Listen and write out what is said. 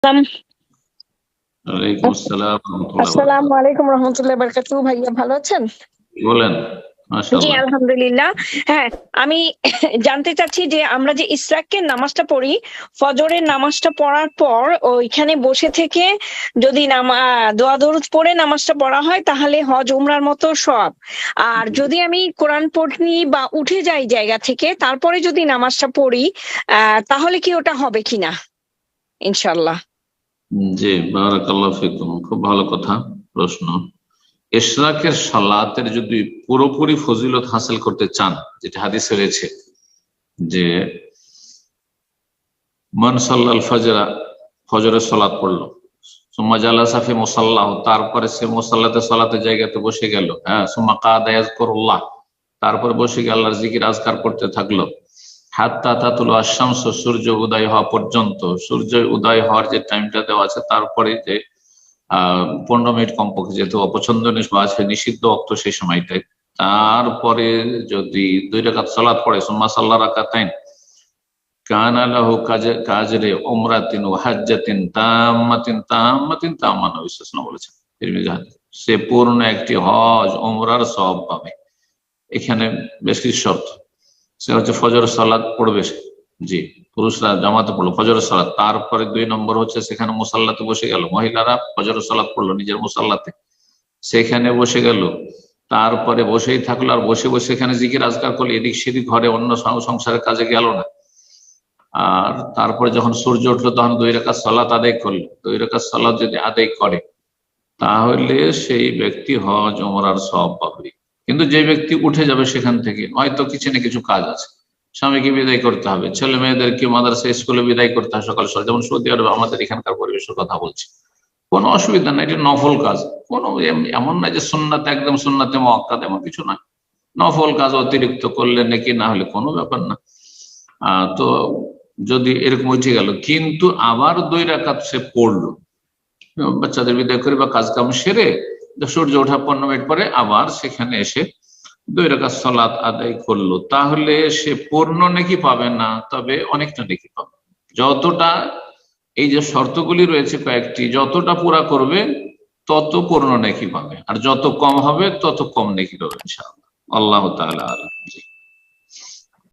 ওয়ালাইকুম আসসালাম আসসালামু আলাইকুম রহমতুল্লাহ বারাকাতুহু। ভাইয়া ভালো আছেন? বলেন। জি মাশাআল্লাহ। আলহামদুলিল্লাহ। হ্যাঁ, আমি জানতে চাচ্ছি যে আমরা যে ইশরাকের নামাজটা পড়ি, ফজরের নামাজটা পড়ার পর ওইখানে বসে থেকে যদি দোয়া দরুদ পড়ে নামাজটা পড়া হয় তাহলে হজ উমরার মতো সওয়াব। আর যদি আমি কোরআন পড়ি বা উঠে যাই জায়গা থেকে তারপরে যদি নামাজটা পড়ি তাহলে কি ওটা হবে কিনা? ইনশাআল্লাহ। জি, বারাকাল্লাহু ফিকুম। খুব ভালো কথা, প্রশ্ন। ইশরাকের সালাতের যদি পুরোপুরি ফজিলত হাসিল করতে চান, যেটা হাদিসে রয়েছে যে মান সাল্লাল ফজরা, ফজরের সালাত পড়লো, সুম্মা জালাসা ফি মুসাল্লাহ, তারপরে সে মুসাল্লাতে সালাতের জায়গাতে বসে গেল, হ্যাঁ, সুম্মা কাদা ইয়াজকুরুল্লাহ, তারপরে বসে গিয়ে আল্লাহর জিকির আজকার করতে থাকলো, হাত্তা তাতুলু আশ-শামসু, সূর্য উদয় হওয়া পর্যন্ত। সূর্য উদয় হওয়ার যে টাইমটা দেওয়া আছে তারপরে যে 15 মিনিট কমপক্ষে, যেহেতু অপছন্দনীয় বা আছে নিষিদ্ধ অক্ত সেই সময়টায়, তারপরে যদি 2 রাকাত সালাত পড়ে, সুম্মা সাল্লা রাকাতাইন কানা লাহু কাজরে উমরাতিন ওয়া হাজ্জাতিন তাম্মাতিন তাম্মাতিন তাম্মা, নবী সাল্লাল্লাহু আলাইহি ওয়াসাল্লাম বলেছেন তিরমিজি হাদিস, সে পূর্ণ একটি হজ উমরার সওয়াব পাবে। এখানে বেশ কিছু শর্ত। সে হচ্ছে ফজর সালাত পড়বে, জি, পুরুষরা জামাতে পড়লো ফজর সালাত, তারপরে 2 নম্বর হচ্ছে সেখানে মুসাল্লাতে বসে গেল, মহিলারা ফজর সালাত পড়লো নিজের মুসাল্লাতে, সেখানে বসে গেল, তারপরে বসেই থাকলো, আর বসে বসে এখানে জিকির আজকার করলো, এদিক সেদিক ঘরে অন্য সংসারের কাজে গেল না। আর তারপরে যখন সূর্য উঠলো তখন 2 রাকাত সালাত আদায় করলো। 2 রাকাত সালাত যদি আদায় করে তাহলে সেই ব্যক্তি হজ ওমরার সওয়াব পাবে। কিন্তু যে ব্যক্তি উঠে যাবে সেখান থেকে, হয়তো কিছু না কিছু কাজ আছে, স্বামীকে বিদায় করতে হবে, ছেলে মেয়েদেরকে মাদ্রাসা স্কুলে বিদায় করতে হবে সকাল সকাল, যেমন সৌদি আরবে আমাদের এখানকার পরিবেশের কথা বলছি, কোনো অসুবিধা নাই, এটা নফল কাজ। কোনো এমন না যে সুন্নাতে, একদম সুন্নাতে মুআক্কাদ এমন কিছু না, নফল কাজ অতিরিক্ত করলে নাকি না হলে কোনো ব্যাপার না। তো যদি এরকম উঠে গেল, কিন্তু আবার 2 রাকাত সে পড়লো, বাচ্চাদের বিদায় করে বা কাজ কাম সেরে সূর্য ওঠা 15 মিনিট পরে আবার সেখানে এসে 2 রাকাত সালাত আদায় করলো, তাহলে সে পূর্ণ নেকি পাবে না, তবে অনেকটা নেকি পাবে। যতটা, এই যে শর্তগুলি রয়েছে কয়েকটি, যতটা পুরা করবে তত পূর্ণ নেকি পাবে, আর যত কম হবে তত কম নেকি পাবে ইনশাআল্লাহ। আল্লাহ তাআলা আলাম।